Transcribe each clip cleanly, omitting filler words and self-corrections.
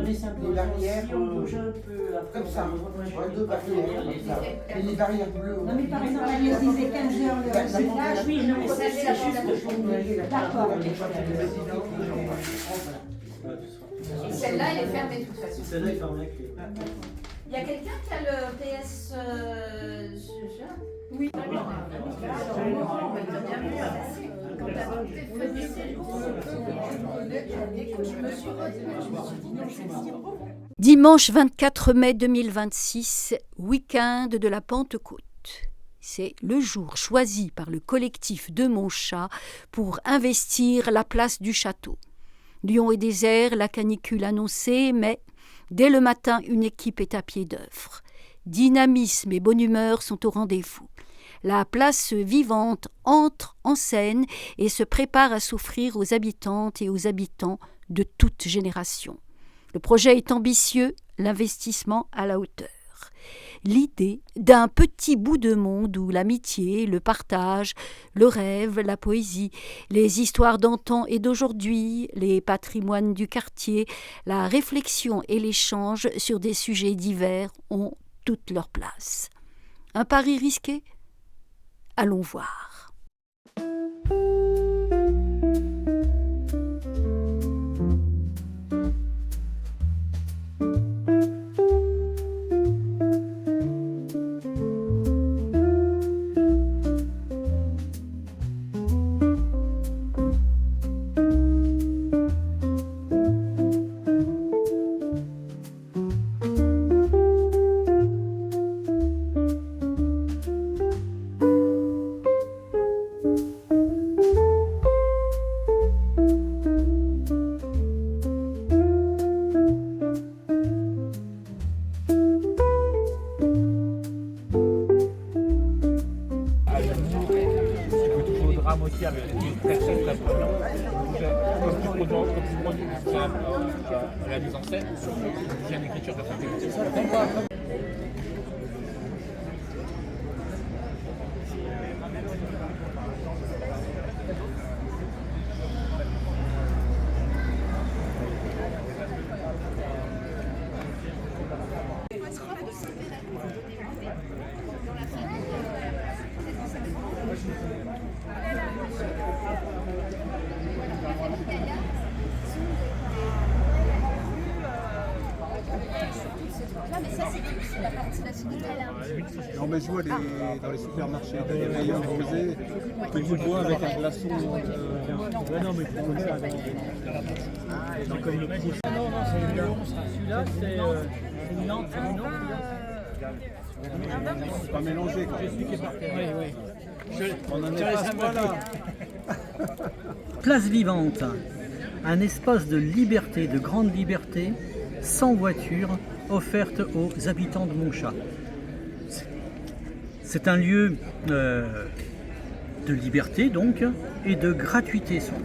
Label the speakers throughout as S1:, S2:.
S1: des barrières
S2: si on bouge un peu, après,
S1: comme ça. Ouais, 2 barrières comme ça. Et les barrières bleues.
S3: Non, mais par exemple, Agnès disait 15 heures le recyclage.
S2: oui, non, mais ça, c'est juste pour nous.
S3: D'accord.
S4: Et celle-là, elle est fermée de toute façon.
S5: Celle-là est fermée.
S4: Il y a quelqu'un qui a le PS
S3: Oui.
S6: Dimanche 24 mai 2026, week-end de la Pentecôte. C'est le jour choisi par le collectif de Montchat pour investir la place du château. Lyon est désert, la canicule annoncée, mais dès le matin, une équipe est à pied d'œuvre. Dynamisme et bonne humeur sont au rendez-vous. La place vivante entre en scène et se prépare à s'offrir aux habitantes et aux habitants de toute génération. Le projet est ambitieux, l'investissement à la hauteur. L'idée d'un petit bout de monde où l'amitié, le partage, le rêve, la poésie, les histoires d'antan et d'aujourd'hui, les patrimoines du quartier, la réflexion et l'échange sur des sujets divers ont toute leur place. Un pari risqué ? Allons voir.
S7: La mise en scène, il y a une écriture de
S8: Non mais je vois dans les supermarchés, t'as des rayons rosés, tu bois avec un glaçon. Non mais
S5: comme le prochain. Non, c'est le 11. Celui-là, c'est une Nantes.
S8: C'est pas mélangé quand même.
S5: Oui.
S8: On en est pas à ce point-là.
S9: Place vivante, un espace de liberté, de grande liberté, sans voiture, offerte aux habitants de Montchat. C'est un lieu de liberté donc et de gratuité surtout.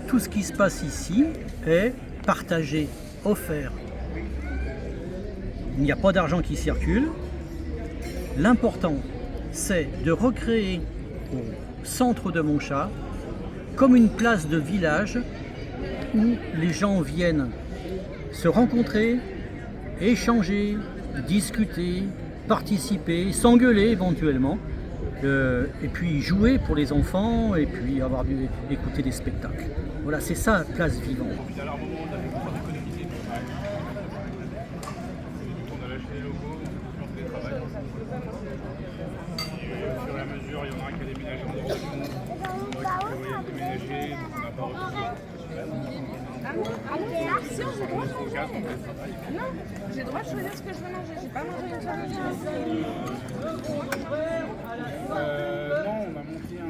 S9: Tout ce qui se passe ici est partagé, offert. Il n'y a pas d'argent qui circule. L'important, c'est de recréer au centre de Montchat comme une place de village où les gens viennent se rencontrer, échanger, discuter, participer, s'engueuler éventuellement, et puis jouer pour les enfants, et puis écouter des spectacles. Voilà, c'est ça, place vivante.
S7: On a lâché les logos, on fait des travail. Et au fur et à mesure, il y en a un qui a déménagé en direction, moi qui prévoyais de déménager, donc on n'a pas retrouvé.
S10: Si, j'ai le droit de manger. Non, j'ai le droit de choisir ce que je veux manger. J'ai pas mangé une seule
S7: Non, on a monté un.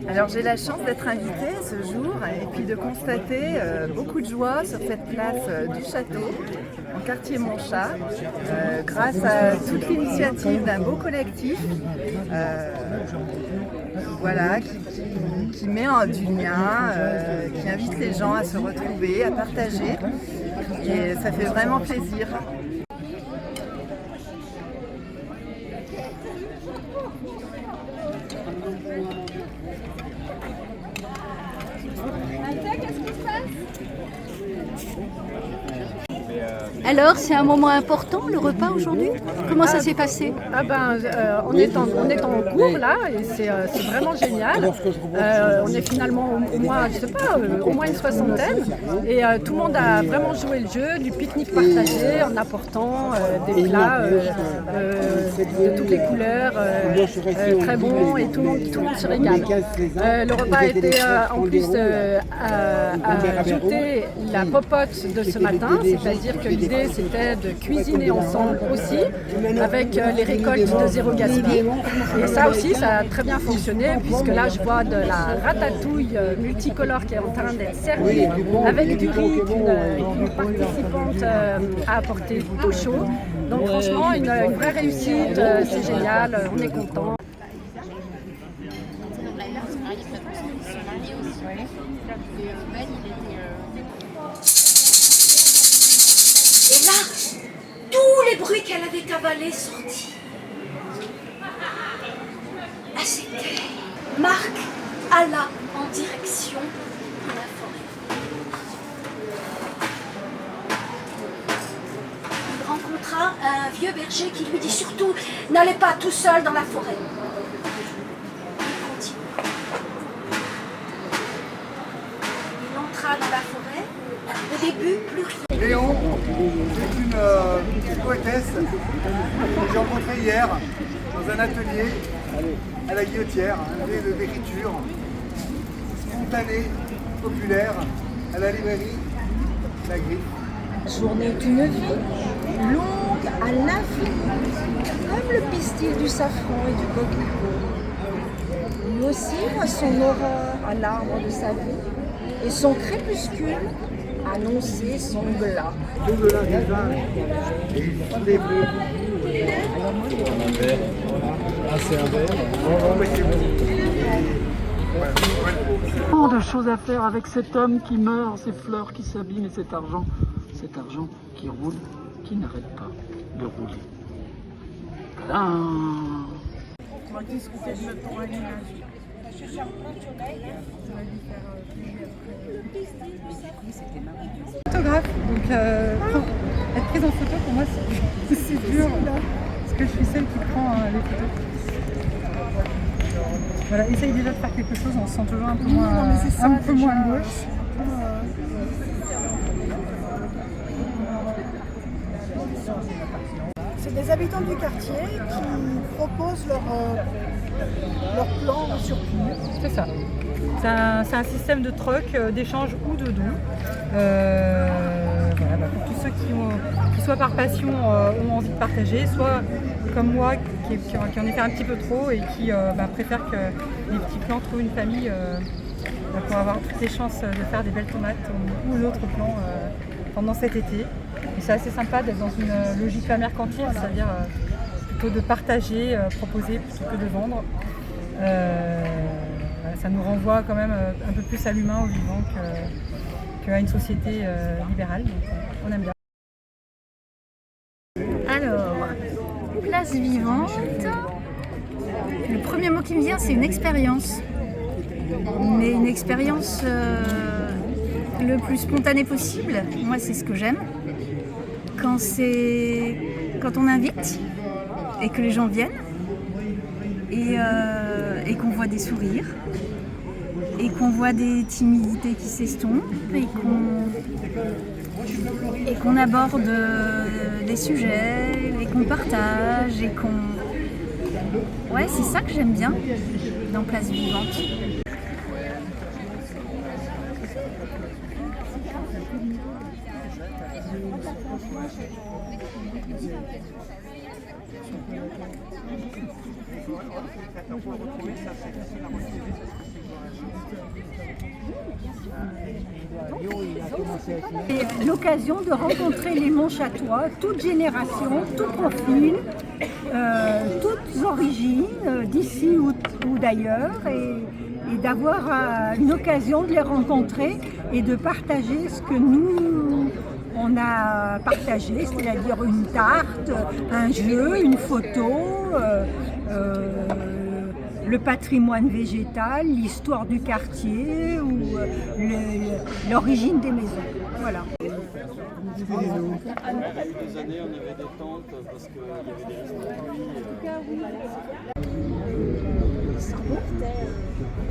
S11: Alors j'ai la chance d'être invitée ce jour et puis de constater beaucoup de joie sur cette place du château, en quartier Montchat, grâce à toute l'initiative d'un beau collectif voilà, qui met du lien, qui invite les gens à se retrouver, à partager, et ça fait vraiment plaisir.
S10: Qu'est-ce qui se passe ?
S6: Alors, c'est un moment important, le repas aujourd'hui? Comment ça s'est passé?
S11: On est en cours là et c'est vraiment génial. On est finalement au moins, je sais pas, au moins une soixantaine et tout le monde a vraiment joué le jeu du pique-nique partagé en apportant des plats de toutes les couleurs, très bons et tout le monde se régale. Le repas a été en plus ajouté la popote de ce matin, c'est-à-dire que l'idée c'était de cuisiner ensemble aussi avec les récoltes de Zéro Gaspille. Et ça aussi, ça a très bien fonctionné puisque là je vois de la ratatouille multicolore qui est en train d'être servie avec du riz qu'une participante a apporté tout chaud. Donc franchement, une vraie réussite, c'est génial, on est content.
S6: Et là, tous les bruits qu'elle avait avalés sortis. Ah, c'était Marc alla en direction de la forêt. Il rencontra un vieux berger qui lui dit surtout n'allez pas tout seul dans la forêt. Il continua. Il entra dans la forêt. Au début, plus rien.
S1: Léon, c'est une poétesse que j'ai rencontrée hier dans un atelier à la Guillotière, un atelier d'écriture spontanée, populaire, à la librairie La Griffe.
S3: Journée d'une vie, longue à l'infini, comme le pistil du safran et du coquelicot. Lui aussi a son horreur à l'arbre de sa vie, et son crépuscule annonçait son glas.
S1: Au-delà des vins et des bleus.
S8: C'est un verre.
S5: Tant de choses à faire avec cet homme qui meurt, ces fleurs qui s'abîment et cet argent qui roule, qui n'arrête pas de rouler. Tadam!
S10: On va discuter de notre temps aménagé.
S11: Photographe, donc être prise en photo pour moi c'est dur parce que je suis celle qui prend les photos. Voilà, essaye déjà de faire quelque chose, on se sent toujours un peu moins gauche.
S3: C'est des habitants du quartier qui proposent leur plan sur pied.
S11: C'est ça. C'est un système de troc, d'échange ou de don. Voilà, pour tous ceux qui soit par passion ont envie de partager, soit comme moi qui en ai fait un petit peu trop et qui préfèrent que les petits plants trouvent une famille pour avoir toutes les chances de faire des belles tomates ou d'autres plants pendant cet été. Et c'est assez sympa d'être dans une logique pas mercantile, c'est-à-dire plutôt de partager, proposer plutôt que de vendre. Ça nous renvoie quand même un peu plus à l'humain, au vivant, qu'à une société libérale. Donc, on aime bien.
S6: Alors, place vivante. Le premier mot qui me vient, c'est une expérience. Mais une expérience le plus spontanée possible. Moi, c'est ce que j'aime. Quand on invite et que les gens viennent et qu'on voit des sourires et qu'on voit des timidités qui s'estompent et qu'on aborde des sujets et qu'on partage et qu'on... Ouais, c'est ça que j'aime bien dans Place Vivante.
S3: C'est l'occasion de rencontrer les Montchatois, toutes générations, tout profil, toutes origines, d'ici ou d'ailleurs, et d'avoir une occasion de les rencontrer et de partager ce que nous on a partagé, c'est-à-dire une tarte, un jeu, une photo, le patrimoine végétal, l'histoire du quartier ou l'origine des maisons. Voilà.
S8: Des années, on avait des tentes parce qu'il y avait des restes de pluie.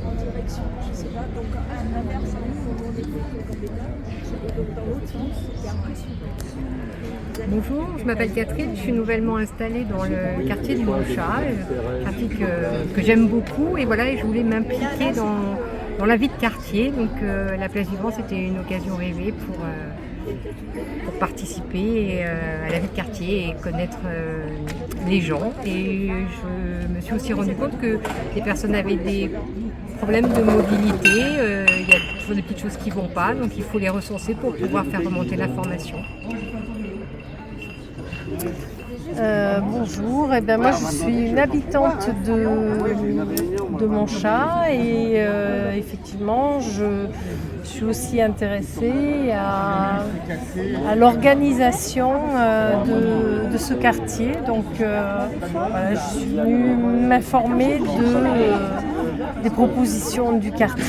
S10: En direction, je sais pas, donc à l'inverse, on est dans l'autre sens, c'était impressionnant.
S12: Bonjour, je m'appelle Catherine, je suis nouvellement installée dans le quartier de Montchat, quartier que j'aime beaucoup et voilà, je voulais m'impliquer dans la vie de quartier, donc la place vivante c'était une occasion rêvée pour participer à la vie de quartier et connaître les gens. Et je me suis aussi rendu compte que les personnes avaient des problèmes de mobilité, il y a toujours des petites choses qui ne vont pas, donc il faut les recenser pour pouvoir faire remonter l'information.
S13: Bonjour, eh bien, moi je suis une habitante de Montchat et effectivement je suis aussi intéressée à l'organisation de ce quartier. Donc voilà, je suis venue m'informer des propositions du quartier.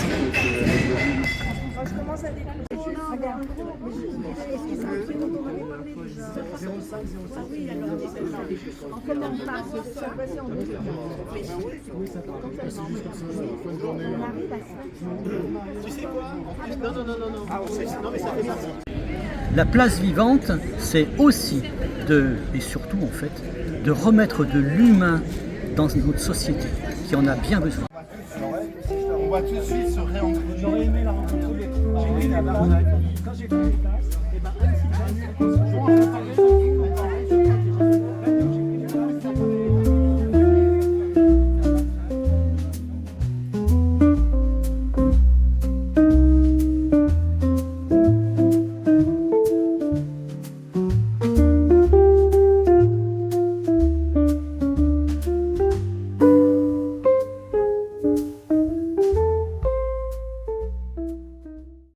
S9: La place vivante, c'est aussi et surtout en fait, de remettre de l'humain dans notre société, qui en a bien besoin.
S1: On va tout de suite se réentrer. J'aurais aimé la rencontrer. J'ai aimé la quand j'ai fait les classes, et ben